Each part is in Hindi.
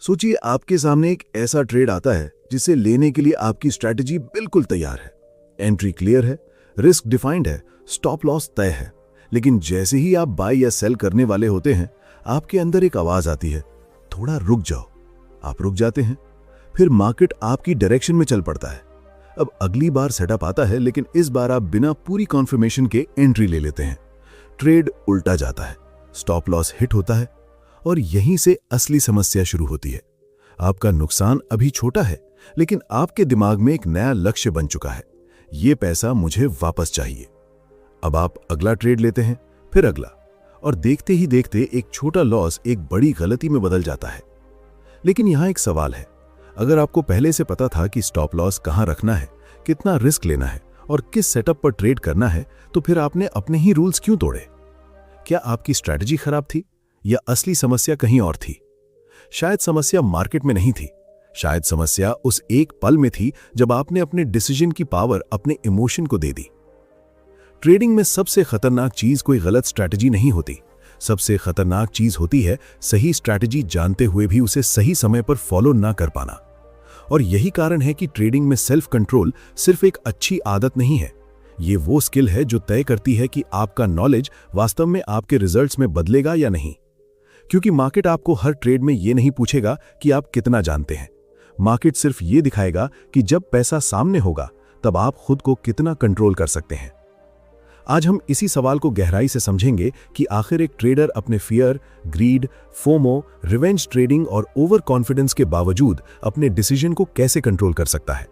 सोचिए आपके सामने एक ऐसा ट्रेड आता है जिसे लेने के लिए आपकी स्ट्रैटेजी बिल्कुल तैयार है, एंट्री क्लियर है, रिस्क डिफाइंड है, स्टॉप लॉस तय है। लेकिन जैसे ही आप बाय या सेल करने वाले होते हैं, आपके अंदर एक आवाज आती है, थोड़ा रुक जाओ। आप रुक जाते हैं, फिर मार्केट आपकी डायरेक्शन में चल पड़ता है। अब अगली बार सेटअप आता है, लेकिन इस बार आप बिना पूरी कॉन्फर्मेशन के एंट्री ले लेते हैं। ट्रेड उल्टा जाता है, स्टॉप लॉस हिट होता है और यहीं से असली समस्या शुरू होती है। आपका नुकसान अभी छोटा है, लेकिन आपके दिमाग में एक नया लक्ष्य बन चुका है, ये पैसा मुझे वापस चाहिए। अब आप अगला ट्रेड लेते हैं, फिर अगला, और देखते ही देखते एक छोटा लॉस एक बड़ी गलती में बदल जाता है। लेकिन यहां एक सवाल है, अगर आपको पहले से पता था कि स्टॉप लॉस कहां रखना है, कितना रिस्क लेना है और किस सेटअप पर ट्रेड करना है, तो फिर आपने अपने ही रूल्स क्यों तोड़े? क्या आपकी स्ट्रैटेजी खराब थी या असली समस्या कहीं और थी? शायद समस्या मार्केट में नहीं थी, शायद समस्या उस एक पल में थी जब आपने अपने डिसीजन की पावर अपने इमोशन को दे दी। ट्रेडिंग में सबसे खतरनाक चीज कोई गलत स्ट्रैटेजी नहीं होती, सबसे खतरनाक चीज होती है सही स्ट्रैटेजी जानते हुए भी उसे सही समय पर फॉलो ना कर पाना। और यही कारण है कि ट्रेडिंग में सेल्फ कंट्रोल सिर्फ एक अच्छी आदत नहीं है, ये वो स्किल है जो तय करती है कि आपका नॉलेज वास्तव में आपके रिजल्ट्स में बदलेगा या नहीं। क्योंकि मार्केट आपको हर ट्रेड में ये नहीं पूछेगा कि आप कितना जानते हैं, मार्केट सिर्फ ये दिखाएगा कि जब पैसा सामने होगा तब आप खुद को कितना कंट्रोल कर सकते हैं। आज हम इसी सवाल को गहराई से समझेंगे कि आखिर एक ट्रेडर अपने fear, greed, FOMO, revenge trading और ओवर कॉन्फिडेंस के बावजूद अपने डिसीजन को कैसे कंट्रोल कर सकता है।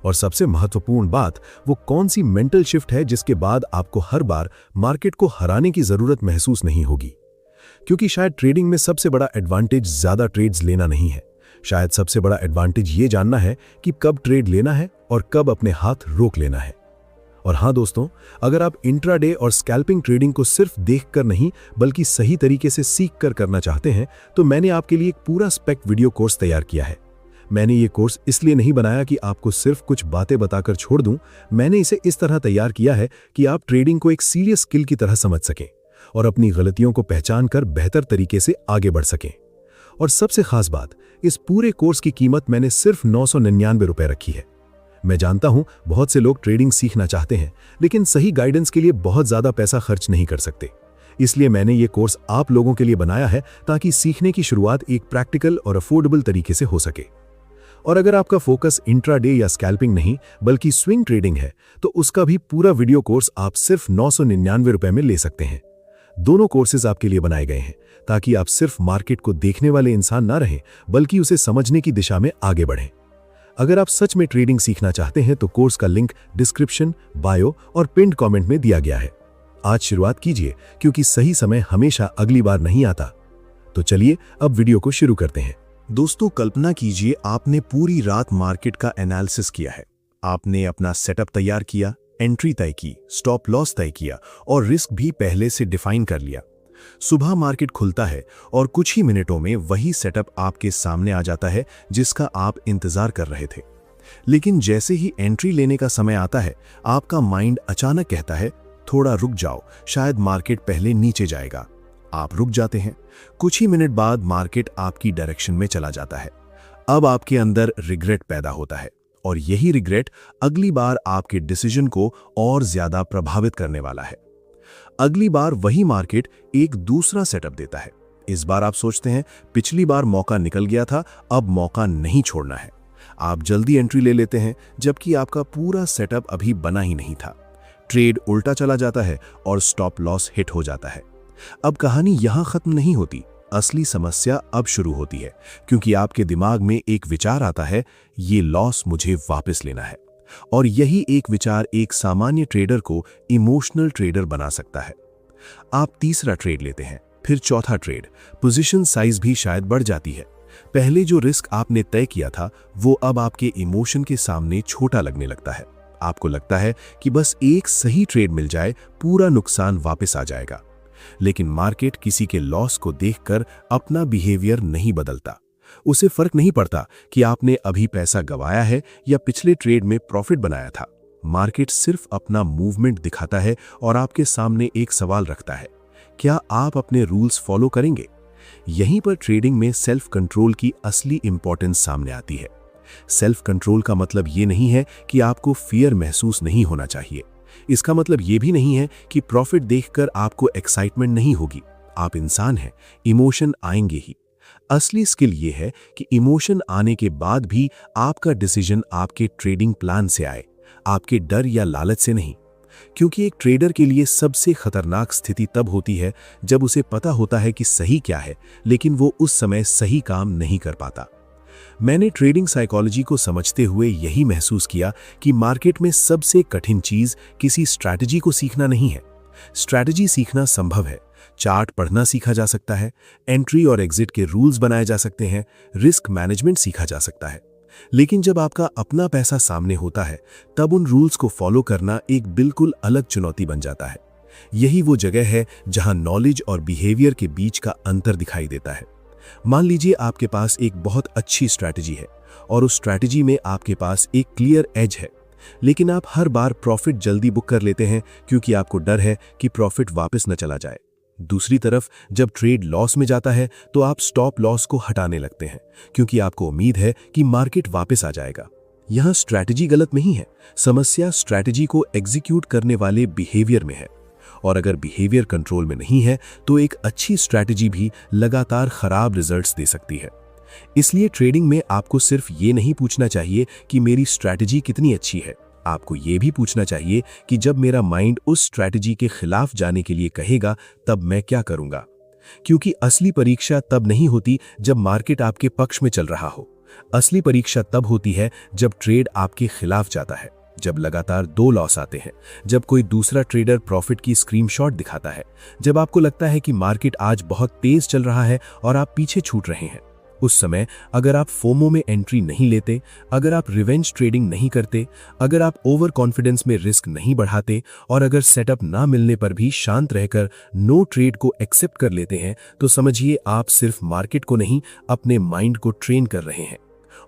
और सबसे महत्वपूर्ण बात, वो कौन सी मेंटल शिफ्ट है जिसके बाद आपको हर बार मार्केट को हराने की जरूरत महसूस नहीं होगी। क्योंकि शायद ट्रेडिंग में सबसे बड़ा एडवांटेज ज्यादा ट्रेड्स लेना नहीं है, शायद सबसे बड़ा एडवांटेज ये जानना है कि कब ट्रेड लेना है और कब अपने हाथ रोक लेना है। और हां दोस्तों, अगर आप इंट्राडे और स्कैल्पिंग ट्रेडिंग को सिर्फ देखकर नहीं बल्कि सही तरीके से सीख कर करना चाहते हैं, तो मैंने आपके लिए एक पूरा स्पेक वीडियो कोर्स तैयार किया है। मैंने ये कोर्स इसलिए नहीं बनाया कि आपको सिर्फ कुछ बातें बताकर छोड़ दूं, मैंने इसे इस तरह तैयार किया है कि आप ट्रेडिंग को एक सीरियस स्किल की तरह समझ सकें और अपनी गलतियों को पहचान कर बेहतर तरीके से आगे बढ़ सकें। और सबसे खास बात, इस पूरे कोर्स की कीमत मैंने सिर्फ 999 रुपए रखी है। मैं जानता हूं बहुत से लोग ट्रेडिंग सीखना चाहते हैं, लेकिन सही गाइडेंस के लिए बहुत ज्यादा पैसा खर्च नहीं कर सकते। इसलिए मैंने ये कोर्स आप लोगों के लिए बनाया है ताकि सीखने की शुरुआत एक प्रैक्टिकल और अफोर्डेबल तरीके से हो सके। और अगर आपका फोकस इंट्राडे या स्कैल्पिंग नहीं बल्कि स्विंग ट्रेडिंग है, तो उसका भी पूरा वीडियो कोर्स आप सिर्फ 999 रुपए में ले सकते हैं। दोनों कोर्सेज आपके लिए बनाए गए हैं ताकि आप सिर्फ मार्केट को देखने वाले इंसान ना रहें, बल्कि उसे समझने की दिशा में आगे बढ़ें। अगर आप सच में ट्रेडिंग सीखना चाहते हैं तो कोर्स का लिंक डिस्क्रिप्शन, बायो और पिन्ड कमेंट में दिया गया है। आज शुरुआत कीजिए, क्योंकि सही समय हमेशा अगली बार नहीं आता। तो चलिए अब वीडियो को शुरू करते हैं। दोस्तों, कल्पना कीजिए आपने पूरी रात मार्केट का एनालिसिस किया है। आपने अपना सेटअप तैयार किया, एंट्री तय की, स्टॉप लॉस तय किया और रिस्क भी पहले से डिफाइन कर लिया। सुबह मार्केट खुलता है और कुछ ही मिनटों में वही सेटअप आपके सामने आ जाता है जिसका आप इंतजार कर रहे थे। लेकिन जैसे ही एंट्री लेने का समय आता है, आपका माइंड अचानक कहता है, थोड़ा रुक जाओ, शायद मार्केट पहले नीचे जाएगा। आप रुक जाते हैं। कुछ ही मिनट बाद मार्केट आपकी डायरेक्शन में चला जाता है। अब आपके अंदर रिग्रेट पैदा होता है और यही रिग्रेट अगली बार आपके डिसीजन को और ज्यादा प्रभावित करने वाला है। अगली बार वही मार्केट एक दूसरा सेटअप देता है। इस बार आप सोचते हैं, पिछली बार मौका निकल गया था, अब मौका नहीं छोड़ना है। आप जल्दी एंट्री ले लेते हैं, जबकि आपका पूरा सेटअप अभी बना ही नहीं था। ट्रेड उल्टा चला जाता है और स्टॉप लॉस हिट हो जाता है। अब कहानी यहां खत्म नहीं होती, असली समस्या अब शुरू होती है, क्योंकि आपके दिमाग में एक विचार आता है, ये लॉस मुझे वापस लेना है। और यही एक विचार एक सामान्य ट्रेडर को इमोशनल ट्रेडर बना सकता है। आप तीसरा ट्रेड लेते हैं, फिर चौथा ट्रेड, पोजीशन साइज भी शायद बढ़ जाती है। पहले जो रिस्क आपने तय किया था, वो अब आपके इमोशन के सामने छोटा लगने लगता है। आपको लगता है कि बस एक सही ट्रेड मिल जाए, पूरा नुकसान वापस आ जाएगा। लेकिन मार्केट किसी के लॉस को देखकर अपना बिहेवियर नहीं बदलता। उसे फर्क नहीं पड़ता कि आपने अभी पैसा गंवाया है या पिछले ट्रेड में प्रॉफिट बनाया था। मार्केट सिर्फ अपना मूवमेंट दिखाता है और आपके सामने एक सवाल रखता है, क्या आप अपने रूल्स फॉलो करेंगे? यहीं पर ट्रेडिंग में सेल्फ कंट्रोल की असली इंपॉर्टेंस सामने आती है। सेल्फ कंट्रोल का मतलब ये नहीं है कि आपको फियर महसूस नहीं होना चाहिए। इसका मतलब ये भी नहीं है कि प्रॉफिट देखकर आपको एक्साइटमेंट नहीं होगी। आप इंसान हैं, इमोशन आएंगे ही। असली स्किल ये है कि इमोशन आने के बाद भी आपका डिसीजन आपके ट्रेडिंग प्लान से आए, आपके डर या लालच से नहीं। क्योंकि एक ट्रेडर के लिए सबसे खतरनाक स्थिति तब होती है जब उसे पता होता है कि सही क्या है, लेकिन वो उस समय सही काम नहीं कर पाता। मैंने ट्रेडिंग साइकोलॉजी को समझते हुए यही महसूस किया कि मार्केट में सबसे कठिन चीज किसी स्ट्रैटेजी को सीखना नहीं है। स्ट्रैटेजी सीखना संभव है, चार्ट पढ़ना सीखा जा सकता है, एंट्री और एग्जिट के रूल्स बनाए जा सकते हैं, रिस्क मैनेजमेंट सीखा जा सकता है। लेकिन जब आपका अपना पैसा सामने होता है, तब उन रूल्स को फॉलो करना एक बिल्कुल अलग चुनौती बन जाता है। यही वो जगह है जहां नॉलेज और बिहेवियर के बीच का अंतर दिखाई देता है। मान लीजिए आपके पास एक बहुत अच्छी स्ट्रैटेजी है और उस स्ट्रैटेजी में आपके पास एक क्लियर एज है, लेकिन आप हर बार प्रॉफिट जल्दी बुक कर लेते हैं क्योंकि आपको डर है कि प्रॉफिट वापस न चला जाए। दूसरी तरफ जब ट्रेड लॉस में जाता है तो आप स्टॉप लॉस को हटाने लगते हैं क्योंकि आपको उम्मीद है कि मार्केट वापस आ जाएगा। यहां स्ट्रैटेजी गलत नहीं है, समस्या स्ट्रैटेजी को एग्जीक्यूट करने वाले बिहेवियर में है। और अगर बिहेवियर कंट्रोल में नहीं है तो एक अच्छी स्ट्रैटेजी भी लगातार खराब रिजल्ट्स दे सकती है। इसलिए ट्रेडिंग में आपको सिर्फ ये नहीं पूछना चाहिए कि मेरी स्ट्रैटेजी कितनी अच्छी है, आपको ये भी पूछना चाहिए कि जब मेरा माइंड उस स्ट्रैटेजी के खिलाफ जाने के लिए कहेगा तब मैं क्या करूंगा। क्योंकि असली परीक्षा तब नहीं होती जब मार्केट आपके पक्ष में चल रहा हो। असली परीक्षा तब होती है जब ट्रेड आपके खिलाफ जाता है, जब लगातार 2 लॉस आते हैं, जब कोई दूसरा ट्रेडर प्रॉफिट की स्क्रीनशॉट दिखाता है, जब आपको लगता है कि मार्केट आज बहुत तेज चल रहा है और आप पीछे छूट रहे हैं। उस समय अगर आप फोमो में एंट्री नहीं लेते, अगर आप रिवेंज ट्रेडिंग नहीं करते, अगर आप ओवर कॉन्फिडेंस में रिस्क नहीं बढ़ाते और अगर सेटअप ना मिलने पर भी शांत रहकर नो ट्रेड को एक्सेप्ट कर लेते हैं, तो समझिए आप सिर्फ मार्केट को नहीं अपने माइंड को ट्रेन कर रहे हैं।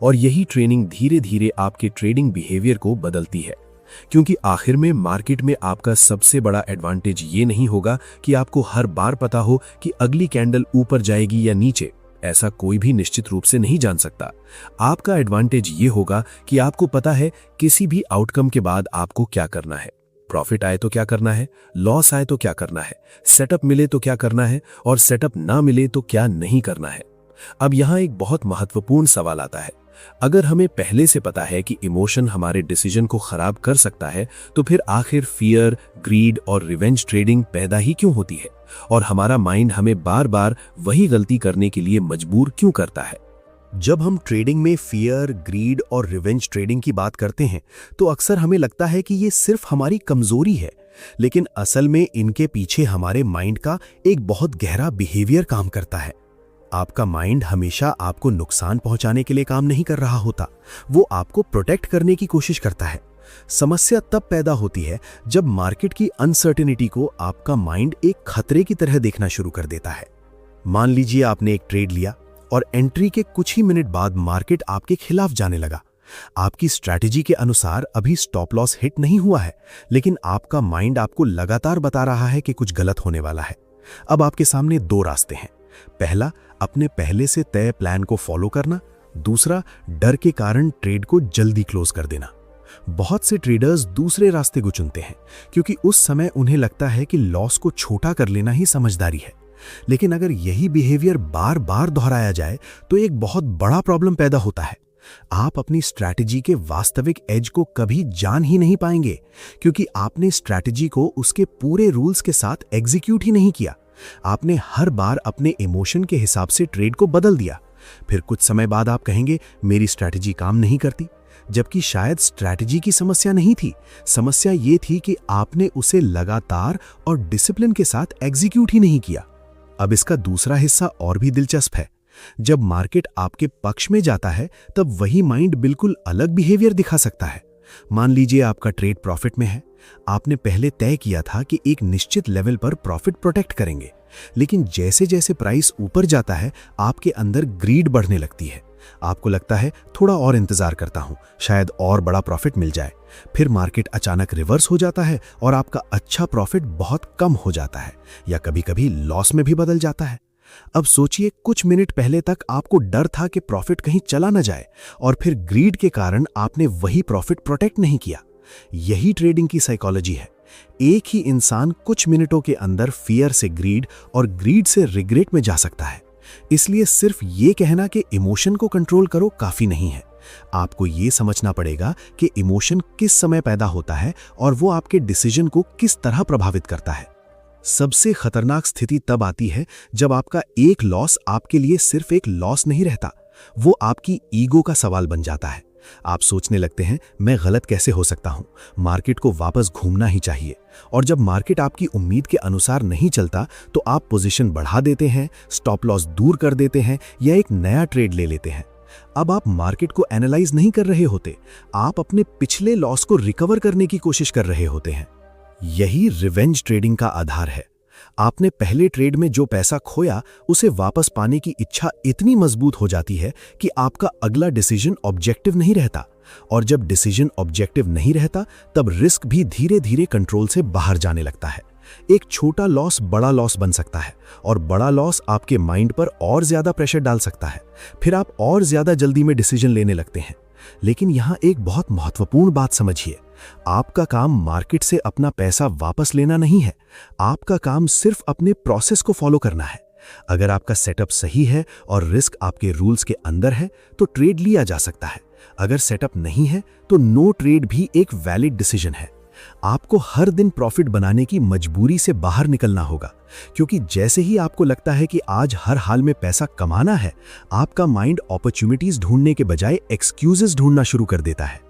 और यही ट्रेनिंग धीरे धीरे आपके ट्रेडिंग बिहेवियर को बदलती है। क्योंकि आखिर में मार्केट में आपका सबसे बड़ा एडवांटेज ये नहीं होगा कि आपको हर बार पता हो कि अगली कैंडल ऊपर जाएगी या नीचे। ऐसा कोई भी निश्चित रूप से नहीं जान सकता। आपका एडवांटेज ये होगा कि आपको पता है किसी भी आउटकम के बाद आपको क्या करना है। प्रॉफिट आए तो क्या करना है, लॉस आए तो क्या करना है, सेटअप मिले तो क्या करना है और सेटअप ना मिले तो क्या नहीं करना है। अब यहां एक बहुत महत्वपूर्ण सवाल आता है। अगर हमें पहले से पता है कि इमोशन हमारे डिसीजन को खराब कर सकता है, तो फिर आखिर फियर, ग्रीड और रिवेंज ट्रेडिंग पैदा ही क्यों होती है और हमारा माइंड हमें बार बार वही गलती करने के लिए मजबूर क्यों करता है। जब हम ट्रेडिंग में फियर, ग्रीड और रिवेंज ट्रेडिंग की बात करते हैं तो अक्सर हमें लगता है कि ये सिर्फ हमारी कमजोरी है, लेकिन असल में इनके पीछे हमारे माइंड का एक बहुत गहरा बिहेवियर काम करता है। आपका माइंड हमेशा आपको नुकसान पहुंचाने के लिए काम नहीं कर रहा होता, वो आपको प्रोटेक्ट करने की कोशिश करता है। समस्या तब पैदा होती है जब मार्केट की अनसर्टेनिटी को आपका माइंड एक खतरे की तरह देखना शुरू कर देता है। मान लीजिए आपने एक ट्रेड लिया और एंट्री के कुछ ही मिनट बाद मार्केट आपके खिलाफ जाने लगा। आपकी स्ट्रैटेजी के अनुसार अभी स्टॉप लॉस हिट नहीं हुआ है, लेकिन आपका माइंड आपको लगातार बता रहा है कि कुछ गलत होने वाला है। अब आपके सामने 2 रास्ते हैं। पहला, अपने पहले से तय प्लान को फॉलो करना। दूसरा, डर के कारण ट्रेड को जल्दी क्लोज कर देना। बहुत से ट्रेडर्स दूसरे रास्ते को चुनते हैं क्योंकि उस समय उन्हें लगता है कि लॉस को छोटा कर लेना ही समझदारी है। लेकिन अगर यही बिहेवियर बार बार दोहराया जाए तो एक बहुत बड़ा प्रॉब्लम पैदा होता है। आप अपनी स्ट्रैटेजी के वास्तविक एज को कभी जान ही नहीं पाएंगे क्योंकि आपने स्ट्रैटेजी को उसके पूरे रूल्स के साथ एग्जीक्यूट ही नहीं किया। आपने हर बार अपने इमोशन के हिसाब से ट्रेड को बदल दिया। फिर कुछ समय बाद आप कहेंगे मेरी स्ट्रैटेजी काम नहीं करती, जबकि शायद स्ट्रैटेजी की समस्या नहीं थी। समस्या ये थी कि आपने उसे लगातार और डिसिप्लिन के साथ एग्जीक्यूट ही नहीं किया। अब इसका दूसरा हिस्सा और भी दिलचस्प है। जब मार्केट आपके पक्ष में जाता है तब वही माइंड बिल्कुल अलग बिहेवियर दिखा सकता है। मान लीजिए आपका ट्रेड प्रॉफिट में है। आपने पहले तय किया था कि एक निश्चित लेवल पर प्रॉफिट प्रोटेक्ट करेंगे, लेकिन जैसे जैसे प्राइस ऊपर जाता है आपके अंदर ग्रीड बढ़ने लगती है। आपको लगता है थोड़ा और इंतजार करता हूं, शायद और बड़ा प्रॉफिट मिल जाए। फिर मार्केट अचानक रिवर्स हो जाता है और आपका अच्छा प्रॉफिट बहुत कम हो जाता है या कभी-कभी लॉस में भी बदल जाता है। अब सोचिए, कुछ मिनट पहले तक आपको डर था कि प्रॉफिट कहीं चला न जाए, और फिर ग्रीड के कारण आपने वही प्रॉफिट प्रोटेक्ट नहीं किया। यही ट्रेडिंग की साइकोलॉजी है। एक ही इंसान कुछ मिनटों के अंदर फियर से ग्रीड और ग्रीड से रिग्रेट में जा सकता है। इसलिए सिर्फ ये कहना कि इमोशन को कंट्रोल करो काफी नहीं है। आपको ये समझना पड़ेगा कि इमोशन किस समय पैदा होता है और वो आपके डिसीजन को किस तरह प्रभावित करता है। सबसे खतरनाक स्थिति तब आती है जब आपका एक लॉस आपके लिए सिर्फ एक लॉस नहीं रहता, वो आपकी ईगो का सवाल बन जाता है। आप सोचने लगते हैं, मैं गलत कैसे हो सकता हूं, मार्केट को वापस घूमना ही चाहिए। और जब मार्केट आपकी उम्मीद के अनुसार नहीं चलता तो आप पोजीशन बढ़ा देते हैं, स्टॉप लॉस दूर कर देते हैं या एक नया ट्रेड ले लेते हैं। अब आप मार्केट को एनालाइज नहीं कर रहे होते, आप अपने पिछले लॉस को रिकवर करने की कोशिश कर रहे होते हैं। यही रिवेंज ट्रेडिंग का आधार है। आपने पहले ट्रेड में जो पैसा खोया उसे वापस पाने की इच्छा इतनी मजबूत हो जाती है कि आपका अगला डिसीजन ऑब्जेक्टिव नहीं रहता, और जब डिसीजन ऑब्जेक्टिव नहीं रहता तब रिस्क भी धीरे धीरे कंट्रोल से बाहर जाने लगता है। एक छोटा लॉस बड़ा लॉस बन सकता है, और बड़ा लॉस आपके माइंड पर और ज्यादा प्रेशर डाल सकता है। फिर आप और ज्यादा जल्दी में डिसीजन लेने लगते हैं। लेकिन यहां एक बहुत महत्वपूर्ण बात समझिए, आपका काम मार्केट से अपना पैसा वापस लेना नहीं है, आपका काम सिर्फ अपने प्रोसेस को फॉलो करना है। अगर आपका सेटअप सही है और रिस्क आपके रूल्स के अंदर है तो ट्रेड लिया जा सकता है। अगर सेटअप नहीं है तो नो ट्रेड भी एक वैलिड डिसीजन है। आपको हर दिन प्रॉफिट बनाने की मजबूरी से बाहर निकलना होगा, क्योंकि जैसे ही आपको लगता है कि आज हर हाल में पैसा कमाना है, आपका माइंड अपॉर्चुनिटीज ढूंढने के बजाय एक्सक्यूजेस ढूंढना शुरू कर देता है।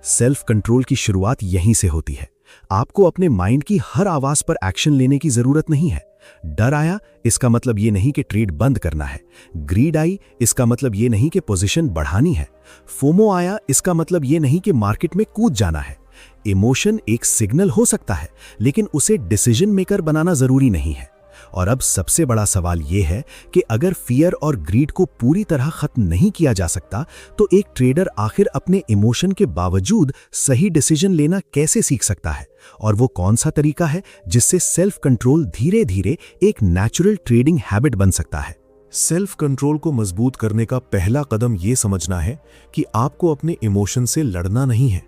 सेल्फ कंट्रोल की शुरुआत यहीं से होती है। आपको अपने माइंड की हर आवाज पर एक्शन लेने की जरूरत नहीं है। डर आया इसका मतलब ये नहीं कि ट्रेड बंद करना है। ग्रीड आई इसका मतलब ये नहीं कि पोजीशन बढ़ानी है। फोमो आया इसका मतलब ये नहीं कि मार्केट में कूद जाना है। इमोशन एक सिग्नल हो सकता है, लेकिन उसे डिसीजन मेकर बनाना जरूरी नहीं है। और अब सबसे बड़ा सवाल यह है कि अगर फियर और ग्रीड को पूरी तरह खत्म नहीं किया जा सकता तो एक ट्रेडर आखिर अपने इमोशन के बावजूद सही डिसीजन लेना कैसे सीख सकता है, और वो कौन सा तरीका है जिससे सेल्फ कंट्रोल धीरे धीरे एक नेचुरल ट्रेडिंग हैबिट बन सकता है। सेल्फ कंट्रोल को मजबूत करने का पहला कदम यह समझना है कि आपको अपने इमोशन से लड़ना नहीं है,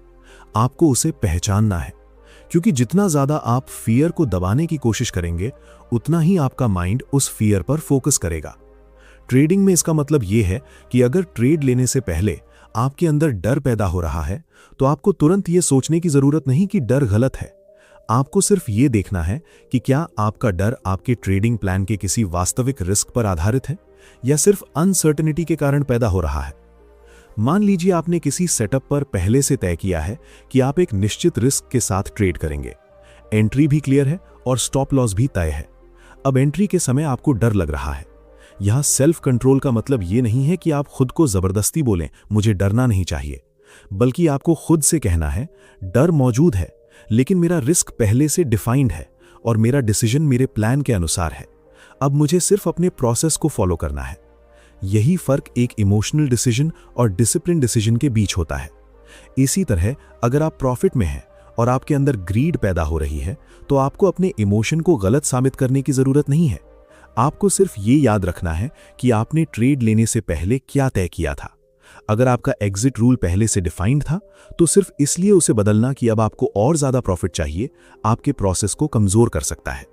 आपको उसे पहचानना है। क्योंकि जितना ज्यादा आप फियर को दबाने की कोशिश करेंगे उतना ही आपका माइंड उस फियर पर फोकस करेगा। ट्रेडिंग में इसका मतलब यह है कि अगर ट्रेड लेने से पहले आपके अंदर डर पैदा हो रहा है तो आपको तुरंत यह सोचने की जरूरत नहीं कि डर गलत है। आपको सिर्फ यह देखना है कि क्या आपका डर आपके ट्रेडिंग प्लान के किसी वास्तविक रिस्क पर आधारित है या सिर्फ अनसर्टेनिटी के कारण पैदा हो रहा है। मान लीजिए आपने किसी सेटअप पर पहले से तय किया है कि आप एक निश्चित रिस्क के साथ ट्रेड करेंगे। एंट्री भी क्लियर है और स्टॉप लॉस भी तय है। अब एंट्री के समय आपको डर लग रहा है। यहां सेल्फ कंट्रोल का मतलब यह नहीं है कि आप खुद को जबरदस्ती बोलें मुझे डरना नहीं चाहिए, बल्कि आपको खुद से कहना है डर मौजूद है लेकिन मेरा रिस्क पहले से डिफाइंड है और मेरा डिसीजन मेरे प्लान के अनुसार है। अब मुझे सिर्फ अपने प्रोसेस को फॉलो करना है। यही फर्क एक इमोशनल डिसीजन और डिसिप्लिन डिसीजन के बीच होता है। इसी तरह अगर आप प्रॉफिट में हैं और आपके अंदर ग्रीड पैदा हो रही है तो आपको अपने इमोशन को गलत साबित करने की जरूरत नहीं है। आपको सिर्फ ये याद रखना है कि आपने ट्रेड लेने से पहले क्या तय किया था। अगर आपका एग्जिट रूल पहले से डिफाइंड था तो सिर्फ इसलिए उसे बदलना कि अब आपको और ज्यादा प्रॉफिट चाहिए आपके प्रोसेस को कमजोर कर सकता है।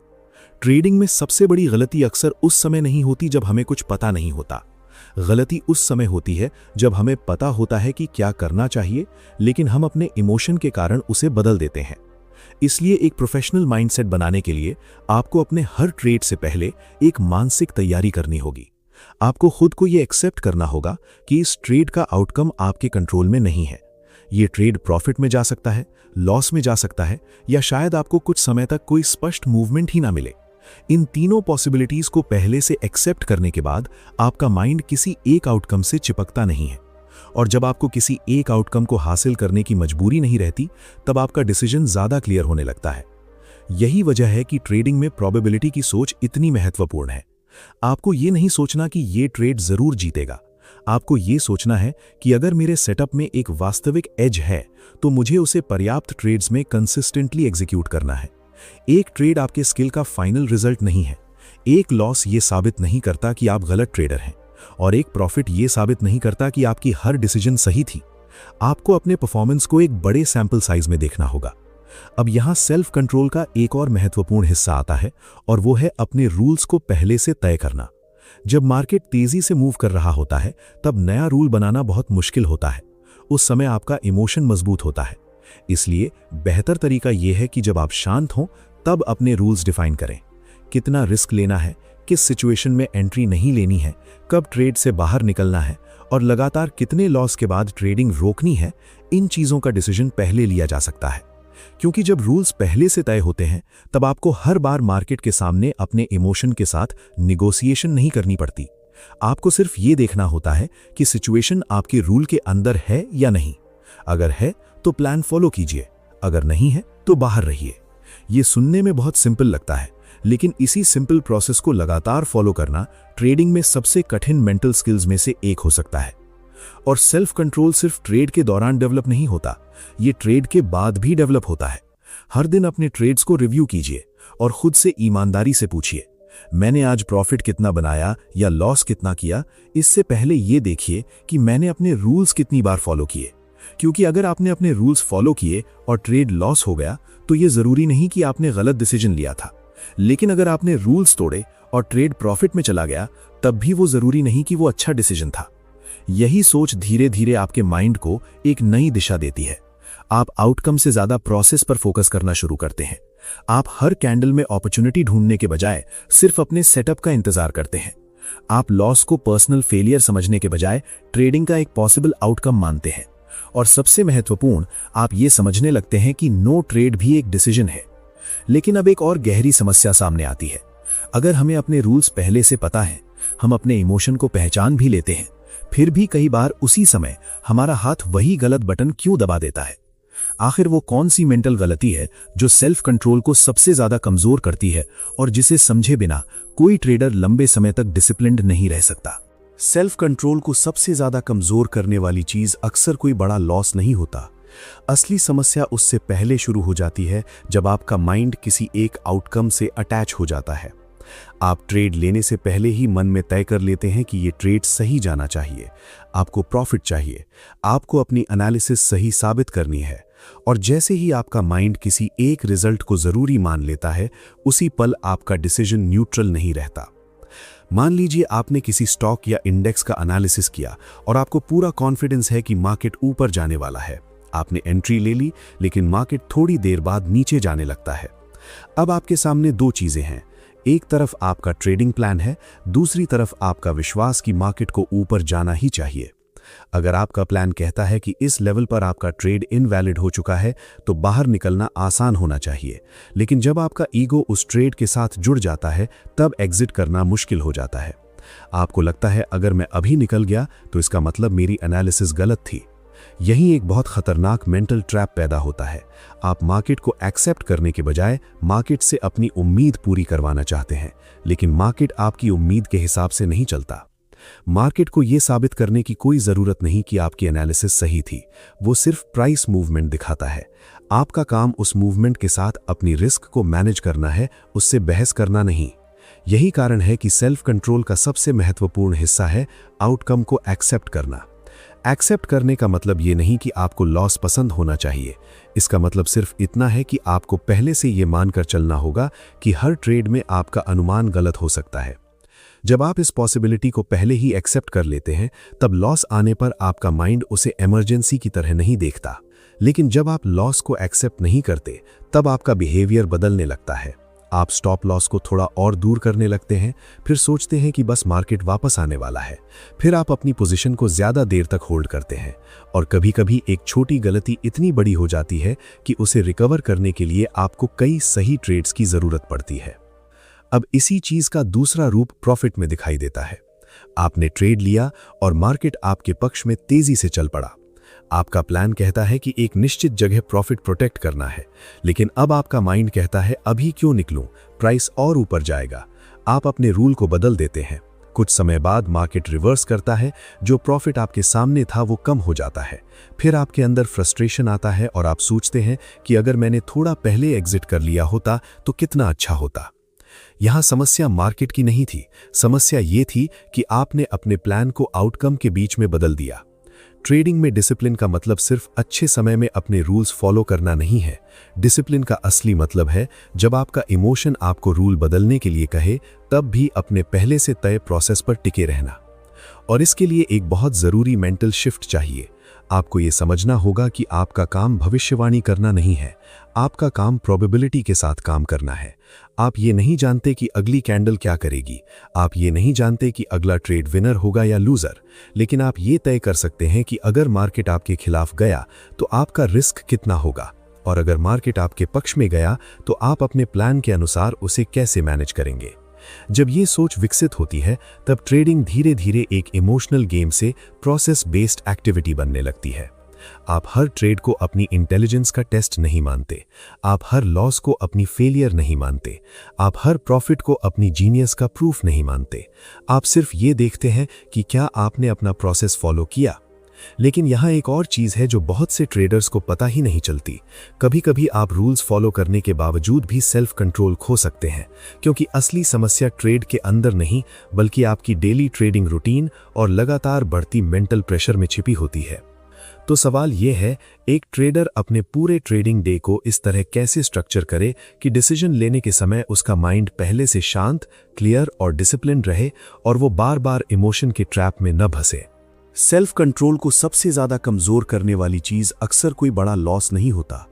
ट्रेडिंग में सबसे बड़ी गलती अक्सर उस समय नहीं होती जब हमें कुछ पता नहीं होता। गलती उस समय होती है जब हमें पता होता है कि क्या करना चाहिए लेकिन हम अपने इमोशन के कारण उसे बदल देते हैं। इसलिए एक प्रोफेशनल माइंडसेट बनाने के लिए आपको अपने हर ट्रेड से पहले एक मानसिक तैयारी करनी होगी। आपको खुद को यह एक्सेप्ट करना होगा कि इस ट्रेड का आउटकम आपके कंट्रोल में नहीं है। यह ट्रेड प्रॉफिट में जा सकता है, लॉस में जा सकता है या शायद आपको कुछ समय तक कोई स्पष्ट मूवमेंट ही ना मिले। इन तीनों पॉसिबिलिटीज को पहले से एक्सेप्ट करने के बाद आपका माइंड किसी एक आउटकम से चिपकता नहीं है, और जब आपको किसी एक आउटकम को हासिल करने की मजबूरी नहीं रहती तब आपका डिसीजन ज्यादा क्लियर होने लगता है। यही वजह है कि ट्रेडिंग में प्रोबेबिलिटी की सोच इतनी महत्वपूर्ण है। आपको ये नहीं सोचना कि ये ट्रेड जरूर जीतेगा, आपको ये सोचना है कि अगर मेरे सेटअप में एक वास्तविक एज है तो मुझे उसे पर्याप्त ट्रेड्स में कंसिस्टेंटली एग्जीक्यूट करना है। एक ट्रेड आपके स्किल का फाइनल रिजल्ट नहीं है, एक लॉस ये साबित नहीं करता कि आप गलत ट्रेडर हैं, और एक प्रॉफिट ये साबित नहीं करता कि आपकी हर डिसीजन सही थी। आपको अपने परफॉर्मेंस को एक बड़े सैंपल साइज में देखना होगा। अब यहां सेल्फ कंट्रोल का एक और महत्वपूर्ण हिस्सा आता है, और वो है अपने रूल्स को पहले से तय करना। जब मार्केट तेजी से मूव कर रहा होता है, तब नया रूल बनाना बहुत मुश्किल होता है। उस समय आपका इमोशन मजबूत होता है। इसलिए बेहतर तरीका यह है कि जब आप शांत हों, तब अपने रूल्स डिफाइन करें। कितना रिस्क लेना है, किस सिचुएशन में एंट्री नहीं लेनी है, कब ट्रेड से बाहर निकलना है, और लगातार कितने लॉस के बाद ट्रेडिंग रोकनी है, इन चीजों का डिसीजन पहले लिया जा सकता है। क्योंकि जब रूल्स पहले से तय होते हैं, तब आपको हर बार मार्केट के सामने अपने इमोशन के साथ निगोशिएशन नहीं करनी पड़ती। आपको सिर्फ ये देखना होता है कि सिचुएशन आपके रूल के अंदर है या नहीं। अगर है तो प्लान फॉलो कीजिए, अगर नहीं है तो बाहर रहिए। ये सुनने में बहुत सिंपल लगता है, लेकिन इसी सिंपल प्रोसेस को लगातार फॉलो करना ट्रेडिंग में सबसे कठिन मेंटल स्किल्स में से एक हो सकता है। और सेल्फ कंट्रोल सिर्फ ट्रेड के दौरान डेवलप नहीं होता, ये ट्रेड के बाद भी डेवलप होता है। हर दिन अपने ट्रेड्स को रिव्यू कीजिए और खुद से ईमानदारी से पूछिए, मैंने आज प्रॉफिट कितना बनाया या लॉस कितना किया। इससे पहले ये देखिए कि मैंने अपने रूल्स कितनी बार फॉलो किए। क्योंकि अगर आपने अपने रूल्स फॉलो किए और ट्रेड लॉस हो गया, तो ये जरूरी नहीं कि आपने गलत डिसीजन लिया था। लेकिन अगर आपने रूल्स तोड़े और ट्रेड प्रॉफिट में चला गया, तब भी वो जरूरी नहीं कि वो अच्छा डिसीजन था। यही सोच धीरे धीरे आपके माइंड को एक नई दिशा देती है। आप आउटकम से ज्यादा प्रोसेस पर फोकस करना शुरू करते हैं। आप हर कैंडल में अपॉर्चुनिटी ढूंढने के बजाय सिर्फ अपने सेटअप का इंतजार करते हैं। आप लॉस को पर्सनल फेलियर समझने के बजाय ट्रेडिंग का एक पॉसिबल आउटकम मानते हैं। और सबसे महत्वपूर्ण, आप ये समझने लगते हैं कि नो ट्रेड भी एक डिसीजन है। लेकिन अब एक और गहरी समस्या सामने आती है। अगर हमें अपने रूल्स पहले से पता है, हम अपने इमोशन को पहचान भी लेते हैं, फिर भी कई बार उसी समय हमारा हाथ वही गलत बटन क्यों दबा देता है? आखिर वो कौन सी मेंटल गलती है जो सेल्फ कंट्रोल को सबसे ज्यादा कमजोर करती है और जिसे समझे बिना कोई ट्रेडर लंबे समय तक डिसिप्लिन्ड नहीं रह सकता? सेल्फ कंट्रोल को सबसे ज्यादा कमजोर करने वाली चीज अक्सर कोई बड़ा लॉस नहीं होता। असली समस्या उससे पहले शुरू हो जाती है जब आपका माइंड किसी एक आउटकम से अटैच हो जाता है। आप ट्रेड लेने से पहले ही मन में तय कर लेते हैं कि ये ट्रेड सही जाना चाहिए, आपको प्रॉफिट चाहिए, आपको अपनी एनालिसिस सही साबित करनी है। और जैसे ही आपका माइंड किसी एक रिजल्ट को जरूरी मान लेता है, उसी पल आपका डिसीजन न्यूट्रल नहीं रहता। मान लीजिए आपने किसी स्टॉक या इंडेक्स का एनालिसिस किया और आपको पूरा कॉन्फिडेंस है कि मार्केट ऊपर जाने वाला है। आपने एंट्री ले ली, लेकिन मार्केट थोड़ी देर बाद नीचे जाने लगता है। अब आपके सामने दो चीजें हैं। एक तरफ आपका ट्रेडिंग प्लान है, दूसरी तरफ आपका विश्वास कि मार्केट को ऊपर जाना ही चाहिए। अगर आपका प्लान कहता है कि इस लेवल पर आपका ट्रेड इनवैलिड हो चुका है, तो बाहर निकलना आसान होना चाहिए। लेकिन जब आपका ईगो उस ट्रेड के साथ जुड़ जाता है, तब एग्जिट करना मुश्किल हो जाता है। आपको लगता है अगर मैं अभी निकल गया तो इसका मतलब मेरी एनालिसिस गलत थी। यही एक बहुत खतरनाक मेंटल ट्रैप पैदा होता है। आप मार्केट को एक्सेप्ट करने के बजाय मार्केट से अपनी उम्मीद पूरी करवाना चाहते हैं, लेकिन मार्केट आपकी उम्मीद के हिसाब से नहीं चलता। मार्केट को यह साबित करने की कोई जरूरत नहीं कि आपकी एनालिसिस सही थी, वो सिर्फ प्राइस मूवमेंट दिखाता है। आपका काम उस मूवमेंट के साथ अपनी रिस्क को मैनेज करना है, उससे बहस करना नहीं। यही कारण है कि सेल्फ कंट्रोल का सबसे महत्वपूर्ण हिस्सा है आउटकम को एक्सेप्ट करना। एक्सेप्ट करने का मतलब ये नहीं कि आपको लॉस पसंद होना चाहिए। इसका मतलब सिर्फ इतना है कि आपको पहले से ये मानकर चलना होगा कि हर ट्रेड में आपका अनुमान गलत हो सकता है। जब आप इस पॉसिबिलिटी को पहले ही एक्सेप्ट कर लेते हैं, तब लॉस आने पर आपका माइंड उसे इमरजेंसी की तरह नहीं देखता। लेकिन जब आप लॉस को एक्सेप्ट नहीं करते, तब आपका बिहेवियर बदलने लगता है। आप स्टॉप लॉस को थोड़ा और दूर करने लगते हैं, फिर सोचते हैं कि बस मार्केट वापस आने वाला है। फिर आप अपनी पोजीशन को ज्यादा देर तक होल्ड करते हैं, और कभी-कभी एक छोटी गलती इतनी बड़ी हो जाती है कि उसे रिकवर करने के लिए आपको कई सही ट्रेड्स की जरूरत पड़ती है। अब इसी चीज का दूसरा रूप प्रॉफिट में दिखाई देता है। आपने ट्रेड लिया और मार्केट आपके पक्ष में तेजी से चल पड़ा। आपका प्लान कहता है कि एक निश्चित जगह प्रॉफिट प्रोटेक्ट करना है, लेकिन अब आपका माइंड कहता है अभी क्यों निकलूं, प्राइस और ऊपर जाएगा। आप अपने रूल को बदल देते हैं। कुछ समय बाद मार्केट रिवर्स करता है, जो प्रॉफिट आपके सामने था वो कम हो जाता है। फिर आपके अंदर फ्रस्ट्रेशन आता है और आप सोचते हैं कि अगर मैंने थोड़ा पहले एग्जिट कर लिया होता तो कितना अच्छा होता। यहाँ समस्या मार्केट की नहीं थी, समस्या ये थी कि आपने अपने प्लान को आउटकम के बीच में बदल दिया। ट्रेडिंग में डिसिप्लिन का मतलब सिर्फ अच्छे समय में अपने रूल्स फॉलो करना नहीं है। डिसिप्लिन का असली मतलब है जब आपका इमोशन आपको रूल बदलने के लिए कहे तब भी अपने पहले से तय प्रोसेस पर टिके रहना। और इसके लिए एक बहुत ज़रूरी मेंटल शिफ्ट चाहिए। आपको ये समझना होगा कि आपका काम भविष्यवाणी करना नहीं है, आपका काम प्रोबेबिलिटी के साथ काम करना है। आप ये नहीं जानते कि अगली कैंडल क्या करेगी, आप ये नहीं जानते कि अगला ट्रेड विनर होगा या लूजर, लेकिन आप ये तय कर सकते हैं कि अगर मार्केट आपके खिलाफ गया तो आपका रिस्क कितना होगा, और अगर मार्केट आपके पक्ष में गया तो आप अपने प्लान के अनुसार उसे कैसे मैनेज करेंगे। जब ये सोच विकसित होती है तब ट्रेडिंग धीरे धीरे एक इमोशनल गेम से प्रोसेस बेस्ड एक्टिविटी बनने लगती है। आप हर ट्रेड को अपनी इंटेलिजेंस का टेस्ट नहीं मानते, आप हर लॉस को अपनी फेलियर नहीं मानते, आप हर प्रॉफिट को अपनी जीनियस का प्रूफ नहीं मानते। आप सिर्फ ये देखते हैं कि क्या आपने अपना प्रोसेस फॉलो किया। लेकिन यहाँ एक और चीज़ है जो बहुत से ट्रेडर्स को पता ही नहीं चलती। कभी कभी आप रूल्स फॉलो करने के बावजूद भी सेल्फ कंट्रोल खो सकते हैं, क्योंकि असली समस्या ट्रेड के अंदर नहीं बल्कि आपकी डेली ट्रेडिंग रूटीन और लगातार बढ़ती मेंटल प्रेशर में छिपी होती है। तो सवाल यह है, एक ट्रेडर अपने पूरे ट्रेडिंग डे को इस तरह कैसे स्ट्रक्चर करे कि डिसीजन लेने के समय उसका माइंड पहले से शांत, क्लियर और डिसिप्लिन रहे और वो बार बार इमोशन के ट्रैप में न फंसे। सेल्फ कंट्रोल को सबसे ज्यादा कमजोर करने वाली चीज अक्सर कोई बड़ा लॉस नहीं होता।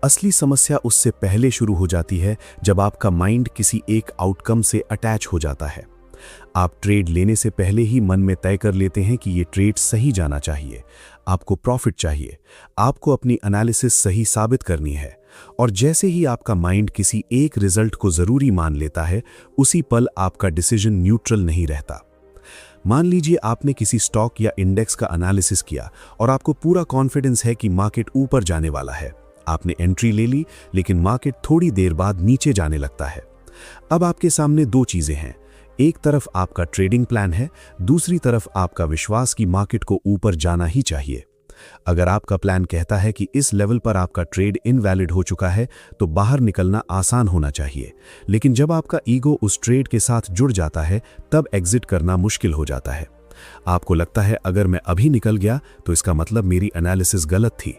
असली समस्या उससे पहले शुरू हो जाती है जब आपका माइंड किसी एक आउटकम से अटैच हो जाता है। आप ट्रेड लेने से पहले ही मन में तय कर लेते हैं कि ये ट्रेड सही जाना चाहिए, आपको प्रॉफिट चाहिए, आपको अपनी एनालिसिस सही साबित करनी है। और जैसे ही आपका माइंड किसी एक रिजल्ट को जरूरी मान लेता है, उसी पल आपका डिसीजन न्यूट्रल नहीं रहता। मान लीजिए आपने किसी स्टॉक या इंडेक्स का एनालिसिस किया और आपको पूरा कॉन्फिडेंस है कि मार्केट ऊपर जाने वाला है। आपने एंट्री ले ली, लेकिन मार्केट थोड़ी देर बाद नीचे जाने लगता है। अब आपके सामने दो चीजें हैं, एक तरफ आपका ट्रेडिंग प्लान है, दूसरी तरफ आपका विश्वास कि मार्केट को ऊपर जाना ही चाहिए। अगर आपका प्लान कहता है कि इस लेवल पर आपका ट्रेड इनवैलिड हो चुका है तो बाहर निकलना आसान होना चाहिए, लेकिन जब आपका ईगो उस ट्रेड के साथ जुड़ जाता है तब एग्जिट करना मुश्किल हो जाता है। आपको लगता है अगर मैं अभी निकल गया तो इसका मतलब मेरी एनालिसिस गलत थी।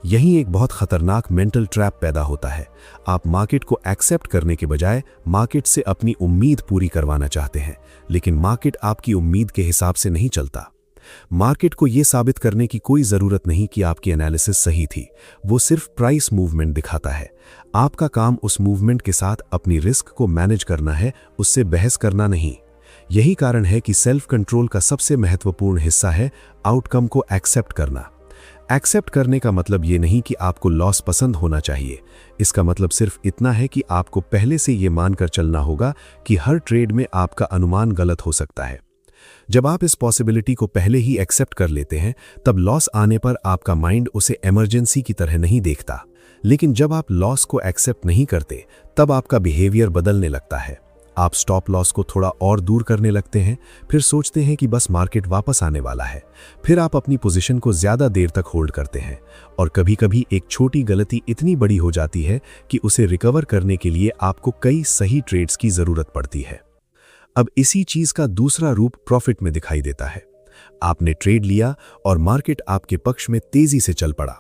यही एक बहुत खतरनाक मेंटल ट्रैप पैदा होता है। आप मार्केट को एक्सेप्ट करने के बजाय मार्केट से अपनी उम्मीद पूरी करवाना चाहते हैं, लेकिन मार्केट आपकी उम्मीद के हिसाब से नहीं चलता। मार्केट को यह साबित करने की कोई जरूरत नहीं कि आपकी एनालिसिस सही थी, वो सिर्फ प्राइस मूवमेंट दिखाता है। आपका काम उस मूवमेंट के साथ अपनी रिस्क को मैनेज करना है, उससे बहस करना नहीं। यही कारण है कि सेल्फ कंट्रोल का सबसे महत्वपूर्ण हिस्सा है आउटकम को एक्सेप्ट करना। एक्सेप्ट करने का मतलब ये नहीं कि आपको लॉस पसंद होना चाहिए, इसका मतलब सिर्फ इतना है कि आपको पहले से ये मानकर चलना होगा कि हर ट्रेड में आपका अनुमान गलत हो सकता है। जब आप इस पॉसिबिलिटी को पहले ही एक्सेप्ट कर लेते हैं तब लॉस आने पर आपका माइंड उसे इमरजेंसी की तरह नहीं देखता, लेकिन जब आप लॉस को एक्सेप्ट नहीं करते तब आपका बिहेवियर बदलने लगता है। आप स्टॉप लॉस को थोड़ा और दूर करने लगते हैं, फिर सोचते हैं कि बस मार्केट वापस आने वाला है, फिर आप अपनी पोजीशन को ज्यादा देर तक होल्ड करते हैं और कभी-कभी एक छोटी गलती इतनी बड़ी हो जाती है कि उसे रिकवर करने के लिए आपको कई सही ट्रेड्स की जरूरत पड़ती है। अब इसी चीज का दूसरा रूप प्रॉफिट में दिखाई देता है। आपने ट्रेड लिया और मार्केट आपके पक्ष में तेजी से चल पड़ा।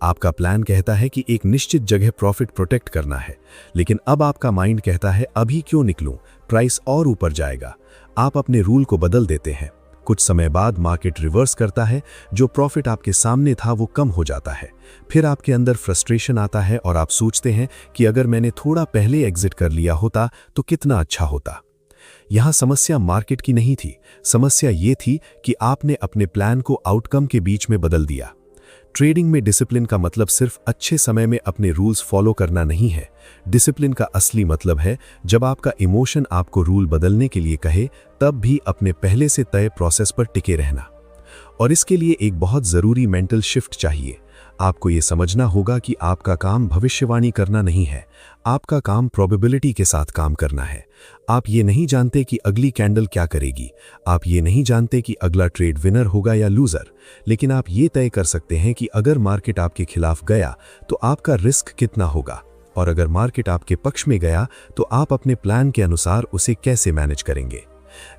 आपका प्लान कहता है कि एक निश्चित जगह प्रॉफिट प्रोटेक्ट करना है, लेकिन अब आपका माइंड कहता है अभी क्यों निकलूं, प्राइस और ऊपर जाएगा। आप अपने रूल को बदल देते हैं। कुछ समय बाद मार्केट रिवर्स करता है, जो प्रॉफिट आपके सामने था वो कम हो जाता है। फिर आपके अंदर फ्रस्ट्रेशन आता है और आप सोचते हैं कि अगर मैंने थोड़ा पहले एग्जिट कर लिया होता तो कितना अच्छा होता। यहां समस्या मार्केट की नहीं थी, समस्या ये थी कि आपने अपने प्लान को आउटकम के बीच में बदल दिया। ट्रेडिंग में डिसिप्लिन का मतलब सिर्फ अच्छे समय में अपने रूल्स फॉलो करना नहीं है। डिसिप्लिन का असली मतलब है जब आपका इमोशन आपको रूल बदलने के लिए कहे तब भी अपने पहले से तय प्रोसेस पर टिके रहना। और इसके लिए एक बहुत जरूरी मेंटल शिफ्ट चाहिए। आपको ये समझना होगा कि आपका काम भविष्यवाणी करना नहीं है, आपका काम प्रोबेबिलिटी के साथ काम करना है। आप ये नहीं जानते कि अगली कैंडल क्या करेगी, आप ये नहीं जानते कि अगला ट्रेड विनर होगा या लूजर, लेकिन आप ये तय कर सकते हैं कि अगर मार्केट आपके खिलाफ गया तो आपका रिस्क कितना होगा, और अगर मार्केट आपके पक्ष में गया तो आप अपने प्लान के अनुसार उसे कैसे मैनेज करेंगे।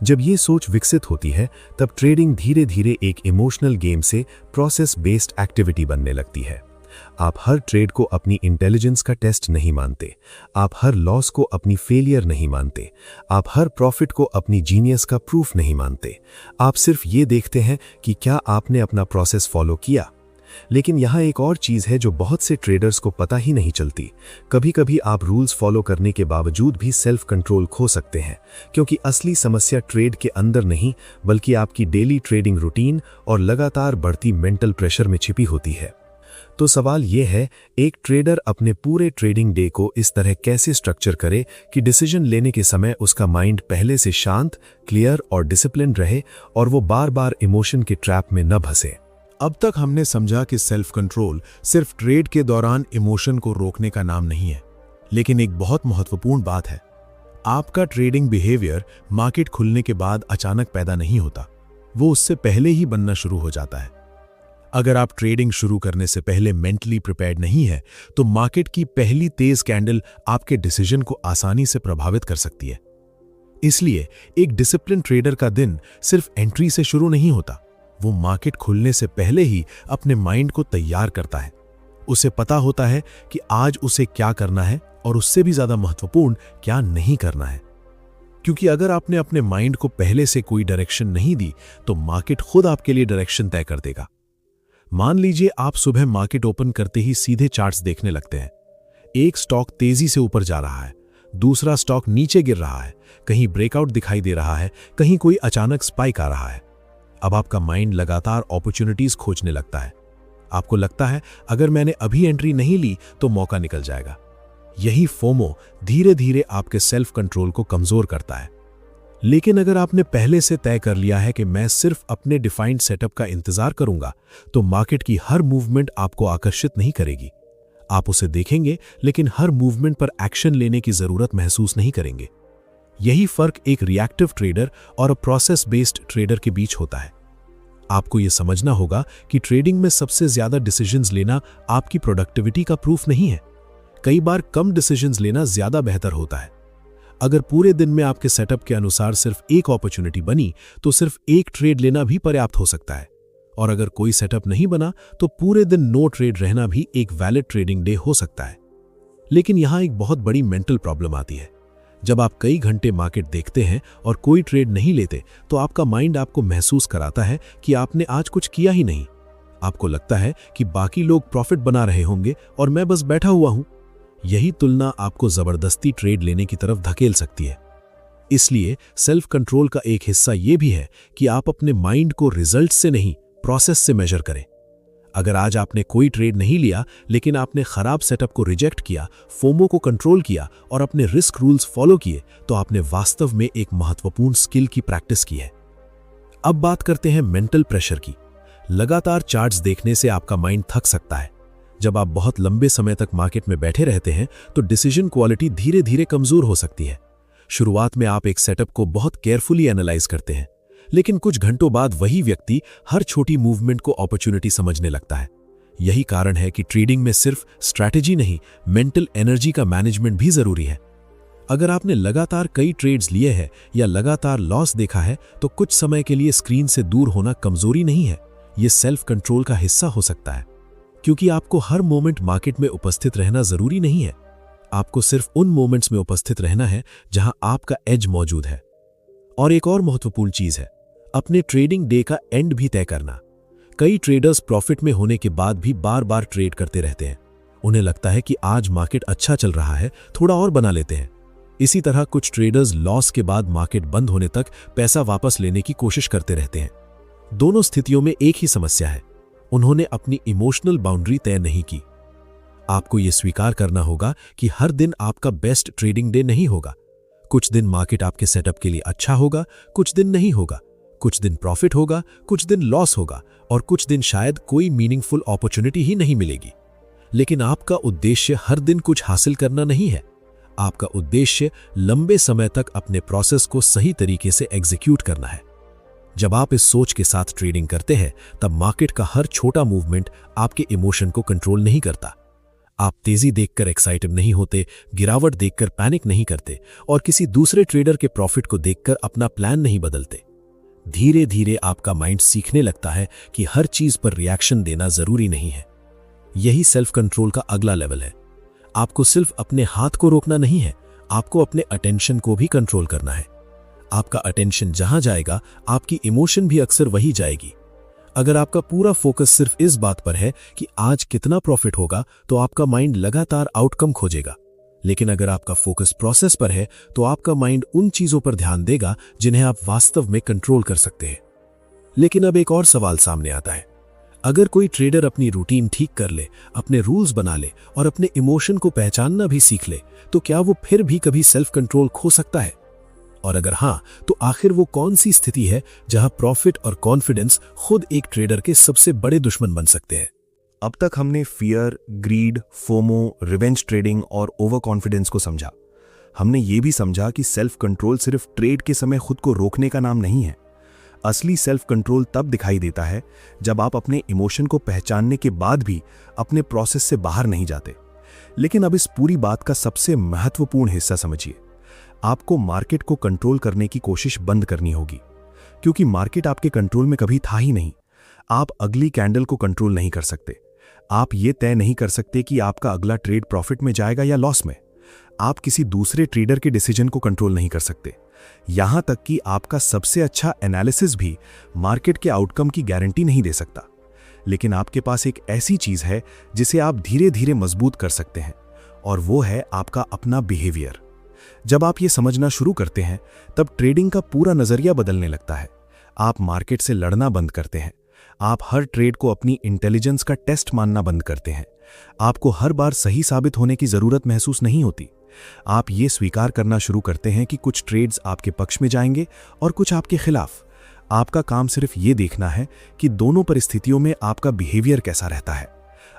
जब ये सोच विकसित होती है तब ट्रेडिंग धीरे धीरे एक इमोशनल गेम से प्रोसेस बेस्ड एक्टिविटी बनने लगती है। आप हर ट्रेड को अपनी इंटेलिजेंस का टेस्ट नहीं मानते, आप हर लॉस को अपनी फेलियर नहीं मानते, आप हर प्रॉफिट को अपनी जीनियस का प्रूफ नहीं मानते। आप सिर्फ ये देखते हैं कि क्या आपने अपना प्रोसेस फॉलो किया। लेकिन यहाँ एक और चीज़ है जो बहुत से ट्रेडर्स को पता ही नहीं चलती। कभी कभी आप रूल्स फॉलो करने के बावजूद भी सेल्फ कंट्रोल खो सकते हैं, क्योंकि असली समस्या ट्रेड के अंदर नहीं बल्कि आपकी डेली ट्रेडिंग रूटीन और लगातार बढ़ती मेंटल प्रेशर में छिपी होती है। तो सवाल यह है, एक ट्रेडर अपने पूरे ट्रेडिंग डे को इस तरह कैसे स्ट्रक्चर करे कि डिसीजन लेने के समय उसका माइंड पहले से शांत, क्लियर और डिसिप्लिन रहे और वो बार बार इमोशन के ट्रैप में न फंसे। अब तक हमने समझा कि सेल्फ कंट्रोल सिर्फ ट्रेड के दौरान इमोशन को रोकने का नाम नहीं है, लेकिन एक बहुत महत्वपूर्ण बात है। आपका ट्रेडिंग बिहेवियर मार्केट खुलने के बाद अचानक पैदा नहीं होता, वो उससे पहले ही बनना शुरू हो जाता है। अगर आप ट्रेडिंग शुरू करने से पहले मेंटली प्रिपेयर्ड नहीं है तो मार्केट की पहली तेज कैंडल आपके डिसीजन को आसानी से प्रभावित कर सकती है। इसलिए एक डिसिप्लिन ट्रेडर का दिन सिर्फ एंट्री से शुरू नहीं होता, वो मार्केट खुलने से पहले ही अपने माइंड को तैयार करता है। उसे पता होता है कि आज उसे क्या करना है और उससे भी ज्यादा महत्वपूर्ण क्या नहीं करना है। क्योंकि अगर आपने अपने माइंड को पहले से कोई डायरेक्शन नहीं दी तो मार्केट खुद आपके लिए डायरेक्शन तय कर देगा। मान लीजिए आप सुबह मार्केट ओपन करते ही सीधे चार्ट्स देखने लगते हैं। एक स्टॉक तेजी से ऊपर जा रहा है, दूसरा स्टॉक नीचे गिर रहा है, कहीं ब्रेकआउट दिखाई दे रहा है, कहीं कोई अचानक स्पाइक आ रहा है। अब आपका माइंड लगातार अपॉर्चुनिटीज खोजने लगता है। आपको लगता है अगर मैंने अभी एंट्री नहीं ली तो मौका निकल जाएगा। यही फोमो धीरे धीरे आपके सेल्फ कंट्रोल को कमजोर करता है। लेकिन अगर आपने पहले से तय कर लिया है कि मैं सिर्फ अपने डिफाइंड सेटअप का इंतजार करूंगा, तो मार्केट की हर मूवमेंट आपको आकर्षित नहीं करेगी। आप उसे देखेंगे लेकिन हर मूवमेंट पर एक्शन लेने की जरूरत महसूस नहीं करेंगे। यही फर्क एक रिएक्टिव ट्रेडर और प्रोसेस बेस्ड ट्रेडर के बीच होता है। आपको यह समझना होगा कि ट्रेडिंग में सबसे ज्यादा डिसीजंस लेना आपकी प्रोडक्टिविटी का प्रूफ नहीं है। कई बार कम डिसीजंस लेना ज्यादा बेहतर होता है। अगर पूरे दिन में आपके सेटअप के अनुसार सिर्फ एक अपॉर्चुनिटी बनी तो सिर्फ एक ट्रेड लेना भी पर्याप्त हो सकता है, और अगर कोई सेटअप नहीं बना तो पूरे दिन नो ट्रेड रहना भी एक वैलिड ट्रेडिंग डे हो सकता है। लेकिन यहां एक बहुत बड़ी मेंटल प्रॉब्लम आती है। जब आप कई घंटे मार्केट देखते हैं और कोई ट्रेड नहीं लेते तो आपका माइंड आपको महसूस कराता है कि आपने आज कुछ किया ही नहीं। आपको लगता है कि बाकी लोग प्रॉफिट बना रहे होंगे और मैं बस बैठा हुआ हूं। यही तुलना आपको जबरदस्ती ट्रेड लेने की तरफ धकेल सकती है। इसलिए सेल्फ कंट्रोल का एक हिस्सा यह भी है कि आप अपने माइंड को रिजल्ट से नहीं, प्रोसेस से मेजर करें। अगर आज आपने कोई ट्रेड नहीं लिया लेकिन आपने खराब सेटअप को रिजेक्ट किया, फोमो को कंट्रोल किया और अपने रिस्क रूल्स फॉलो किए, तो आपने वास्तव में एक महत्वपूर्ण स्किल की प्रैक्टिस की है। अब बात करते हैं मेंटल प्रेशर की। लगातार चार्ट्स देखने से आपका माइंड थक सकता है। जब आप बहुत लंबे समय तक मार्केट में बैठे रहते हैं तो डिसीजन क्वालिटी धीरे धीरे कमजोर हो सकती है। शुरुआत में आप एक सेटअप को बहुत केयरफुली एनालाइज करते हैं, लेकिन कुछ घंटों बाद वही व्यक्ति हर छोटी मूवमेंट को अपॉर्चुनिटी समझने लगता है। यही कारण है कि ट्रेडिंग में सिर्फ स्ट्रैटेजी नहीं, मेंटल एनर्जी का मैनेजमेंट भी जरूरी है। अगर आपने लगातार कई ट्रेड्स लिए हैं या लगातार लॉस देखा है तो कुछ समय के लिए स्क्रीन से दूर होना कमजोरी नहीं है, यह सेल्फ कंट्रोल का हिस्सा हो सकता है। क्योंकि आपको हर मोमेंट मार्केट में उपस्थित रहना जरूरी नहीं है। आपको सिर्फ उन मोमेंट्स में उपस्थित रहना है जहां आपका एज मौजूद है। और एक और महत्वपूर्ण चीज है, अपने ट्रेडिंग डे का एंड भी तय करना। कई ट्रेडर्स प्रॉफिट में होने के बाद भी बार बार ट्रेड करते रहते हैं। उन्हें लगता है कि आज मार्केट अच्छा चल रहा है, थोड़ा और बना लेते हैं। इसी तरह कुछ ट्रेडर्स लॉस के बाद मार्केट बंद होने तक पैसा वापस लेने की कोशिश करते रहते हैं। दोनों स्थितियों में एक ही समस्या है, उन्होंने अपनी इमोशनल बाउंड्री तय नहीं की। आपको यह स्वीकार करना होगा कि हर दिन आपका बेस्ट ट्रेडिंग डे नहीं होगा। कुछ दिन मार्केट आपके सेटअप के लिए अच्छा होगा, कुछ दिन नहीं होगा। कुछ दिन प्रॉफिट होगा, कुछ दिन लॉस होगा और कुछ दिन शायद कोई मीनिंगफुल अपॉर्चुनिटी ही नहीं मिलेगी। लेकिन आपका उद्देश्य हर दिन कुछ हासिल करना नहीं है। आपका उद्देश्य लंबे समय तक अपने प्रोसेस को सही तरीके से एग्जीक्यूट करना है। जब आप इस सोच के साथ ट्रेडिंग करते हैं तब मार्केट का हर छोटा मूवमेंट आपके इमोशन को कंट्रोल नहीं करता। आप तेजी देखकर एक्साइटेड नहीं होते, गिरावट देखकर पैनिक नहीं करते और किसी दूसरे ट्रेडर के प्रॉफिट को देखकर अपना प्लान नहीं बदलते। धीरे धीरे आपका माइंड सीखने लगता है कि हर चीज पर रिएक्शन देना जरूरी नहीं है। यही सेल्फ कंट्रोल का अगला लेवल है। आपको सिर्फ अपने हाथ को रोकना नहीं है, आपको अपने अटेंशन को भी कंट्रोल करना है। आपका अटेंशन जहां जाएगा, आपकी इमोशन भी अक्सर वही जाएगी। अगर आपका पूरा फोकस सिर्फ इस बात पर है कि आज कितना प्रॉफिट होगा, तो आपका माइंड लगातार आउटकम खोजेगा। लेकिन अगर आपका फोकस प्रोसेस पर है, तो आपका माइंड उन चीजों पर ध्यान देगा जिन्हें आप वास्तव में कंट्रोल कर सकते हैं। लेकिन अब एक और सवाल सामने आता है। अगर कोई ट्रेडर अपनी रूटीन ठीक कर ले, अपने रूल्स बना ले और अपने इमोशन को पहचानना भी सीख ले, तो क्या वो फिर भी कभी सेल्फ कंट्रोल खो सकता है? और अगर हां, तो आखिर वो कौन सी स्थिति है जहां प्रॉफिट और कॉन्फिडेंस खुद एक ट्रेडर के सबसे बड़े दुश्मन बन सकते हैं? अब तक हमने fear, greed, FOMO, revenge trading और ओवर कॉन्फिडेंस को समझा। हमने ये भी समझा कि सेल्फ कंट्रोल सिर्फ ट्रेड के समय खुद को रोकने का नाम नहीं है। असली सेल्फ कंट्रोल तब दिखाई देता है जब आप अपने इमोशन को पहचानने के बाद भी अपने प्रोसेस से बाहर नहीं जाते। लेकिन अब इस पूरी बात का सबसे महत्वपूर्ण हिस्सा समझिए। आपको मार्केट को कंट्रोल करने की कोशिश बंद करनी होगी, क्योंकि मार्केट आपके कंट्रोल में कभी था ही नहीं। आप अगली कैंडल को कंट्रोल नहीं कर सकते। आप ये तय नहीं कर सकते कि आपका अगला ट्रेड प्रॉफिट में जाएगा या लॉस में। आप किसी दूसरे ट्रेडर के डिसीजन को कंट्रोल नहीं कर सकते। यहां तक कि आपका सबसे अच्छा एनालिसिस भी मार्केट के आउटकम की गारंटी नहीं दे सकता। लेकिन आपके पास एक ऐसी चीज है जिसे आप धीरे धीरे मजबूत कर सकते हैं, और वो है आपका अपना बिहेवियर। जब आप ये समझना शुरू करते हैं, तब ट्रेडिंग का पूरा नजरिया बदलने लगता है। आप मार्केट से लड़ना बंद करते हैं। आप हर ट्रेड को अपनी इंटेलिजेंस का टेस्ट मानना बंद करते हैं। आपको हर बार सही साबित होने की जरूरत महसूस नहीं होती। आप ये स्वीकार करना शुरू करते हैं कि कुछ ट्रेड्स आपके पक्ष में जाएंगे और कुछ आपके खिलाफ। आपका काम सिर्फ ये देखना है कि दोनों परिस्थितियों में आपका बिहेवियर कैसा रहता है।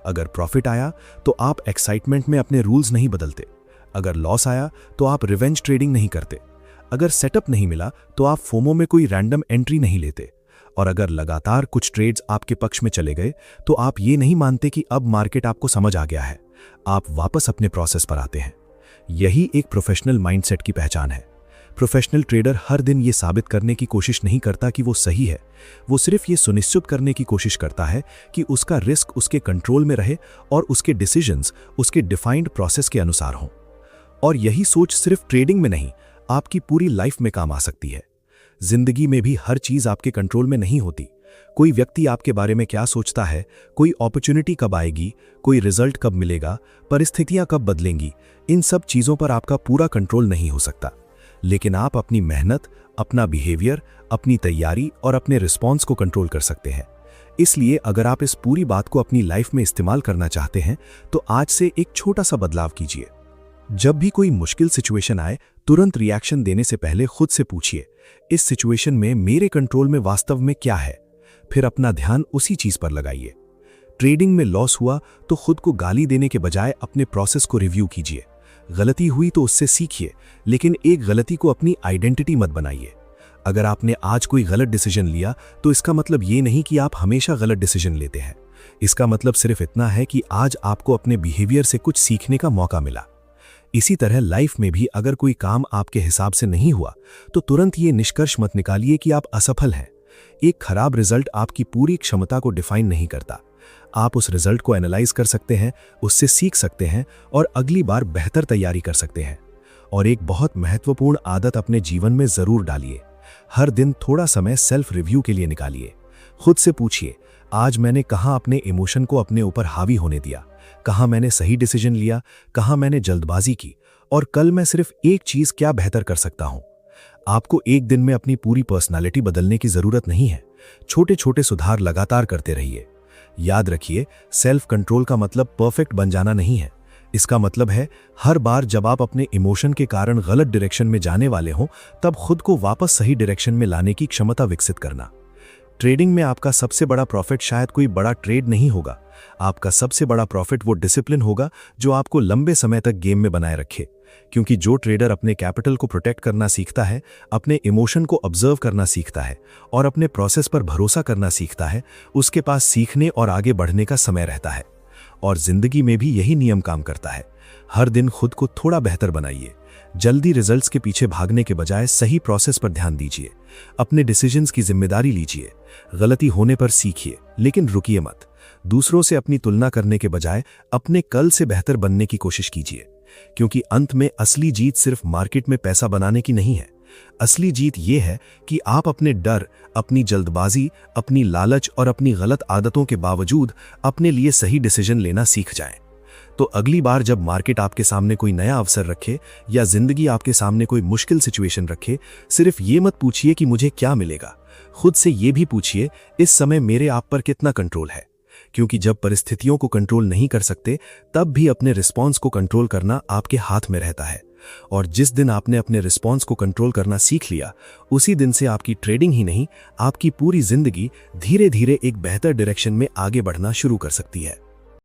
अगर प्रॉफिट आया तो आप एक्साइटमेंट में अपने रूल्स नहीं बदलते। अगर लॉस आया तो आप रिवेंज ट्रेडिंग नहीं करते। अगर सेटअप नहीं मिला तो आप फोमो में कोई रैंडम एंट्री नहीं लेते। और अगर लगातार कुछ ट्रेड्स आपके पक्ष में चले गए तो आप ये नहीं मानते कि अब मार्केट आपको समझ आ गया है। आप वापस अपने प्रोसेस पर आते हैं। यही एक प्रोफेशनल माइंडसेट की पहचान है। प्रोफेशनल ट्रेडर हर दिन ये साबित करने की कोशिश नहीं करता कि वो सही है। वो सिर्फ ये सुनिश्चित करने की कोशिश करता है कि उसका रिस्क उसके कंट्रोल में रहे और उसके डिसीजंस उसके डिफाइंड प्रोसेस के अनुसार हों। और यही सोच सिर्फ ट्रेडिंग में नहीं, आपकी पूरी लाइफ में काम आ सकती है। जिंदगी में भी हर चीज आपके कंट्रोल में नहीं होती। कोई व्यक्ति आपके बारे में क्या सोचता है, कोई अपॉर्चुनिटी कब आएगी, कोई रिजल्ट कब मिलेगा, परिस्थितियां कब बदलेंगी, इन सब चीजों पर आपका पूरा कंट्रोल नहीं हो सकता। लेकिन आप अपनी मेहनत, अपना बिहेवियर, अपनी तैयारी और अपने रिस्पॉन्स को कंट्रोल कर सकते हैं। इसलिए अगर आप इस पूरी बात को अपनी लाइफ में इस्तेमाल करना चाहते हैं, तो आज से एक छोटा सा बदलाव कीजिए। जब भी कोई मुश्किल सिचुएशन आए, तुरंत रिएक्शन देने से पहले खुद से पूछिए, इस सिचुएशन में मेरे कंट्रोल में वास्तव में क्या है? फिर अपना ध्यान उसी चीज पर लगाइए। ट्रेडिंग में लॉस हुआ तो खुद को गाली देने के बजाय अपने प्रोसेस को रिव्यू कीजिए। गलती हुई तो उससे सीखिए, लेकिन एक गलती को अपनी आइडेंटिटी मत बनाइए। अगर आपने आज कोई गलत डिसीजन लिया तो इसका मतलब ये नहीं कि आप हमेशा गलत डिसीजन लेते हैं। इसका मतलब सिर्फ इतना है कि आज आपको अपने बिहेवियर से कुछ सीखने का मौका मिला। इसी तरह लाइफ में भी अगर कोई काम आपके हिसाब से नहीं हुआ तो तुरंत ये निष्कर्ष मत निकालिए कि आप असफल हैं। एक खराब रिजल्ट आपकी पूरी क्षमता को डिफाइन नहीं करता। आप उस रिजल्ट को एनालाइज कर सकते हैं, उससे सीख सकते हैं और अगली बार बेहतर तैयारी कर सकते हैं। और एक बहुत महत्वपूर्ण आदत अपने जीवन में जरूर डालिए। हर दिन थोड़ा समय सेल्फ रिव्यू के लिए निकालिए। खुद से पूछिए, आज मैंने कहां अपने इमोशन को अपने ऊपर हावी होने दिया, कहां मैंने सही डिसीजन लिया, कहां मैंने जल्दबाजी की, और कल मैं सिर्फ एक चीज क्या बेहतर कर सकता हूं। आपको एक दिन में अपनी पूरी पर्सनालिटी बदलने की जरूरत नहीं है। छोटे छोटे सुधार लगातार करते रहिए। याद रखिए, सेल्फ कंट्रोल का मतलब परफेक्ट बन जाना नहीं है। इसका मतलब है हर बार जब आप अपने इमोशन के कारण गलत डायरेक्शन में जाने वाले हों, तब खुद को वापस सही डायरेक्शन में लाने की क्षमता विकसित करना। ट्रेडिंग में आपका सबसे बड़ा प्रॉफिट शायद कोई बड़ा ट्रेड नहीं होगा। आपका सबसे बड़ा प्रॉफिट वो डिसिप्लिन होगा जो आपको लंबे समय तक गेम में बनाए रखे। क्योंकि जो ट्रेडर अपने कैपिटल को प्रोटेक्ट करना सीखता है, अपने इमोशन को ऑब्जर्व करना सीखता है और अपने प्रोसेस पर भरोसा करना सीखता है, उसके पास सीखने और आगे बढ़ने का समय रहता है। और जिंदगी में भी यही नियम काम करता है। हर दिन खुद को थोड़ा बेहतर बनाइए। जल्दी रिजल्ट्स के पीछे भागने के बजाय सही प्रोसेस पर ध्यान दीजिए। अपने डिसीजंस की जिम्मेदारी लीजिए। गलती होने पर सीखिए, लेकिन रुकिए मत। दूसरों से अपनी तुलना करने के बजाय अपने कल से बेहतर बनने की कोशिश कीजिए, क्योंकि अंत में असली जीत सिर्फ मार्केट में पैसा बनाने की नहीं है। असली जीत ये है कि आप अपने डर, अपनी जल्दबाजी, अपनी लालच और अपनी गलत आदतों के बावजूद अपने लिए सही डिसीजन लेना सीख जाएं। तो अगली बार जब मार्केट आपके सामने कोई नया अवसर रखे या जिंदगी आपके सामने कोई मुश्किल सिचुएशन रखे, सिर्फ ये मत पूछिए कि मुझे क्या मिलेगा। खुद से ये भी पूछिए, इस समय मेरे आप पर कितना कंट्रोल है। क्योंकि जब परिस्थितियों को कंट्रोल नहीं कर सकते, तब भी अपने रिस्पॉन्स को कंट्रोल करना आपके हाथ में रहता है। और जिस दिन आपने अपने रिस्पॉन्स को कंट्रोल करना सीख लिया, उसी दिन से आपकी ट्रेडिंग ही नहीं, आपकी पूरी जिंदगी धीरे धीरे एक बेहतर डायरेक्शन में आगे बढ़ना शुरू कर सकती है।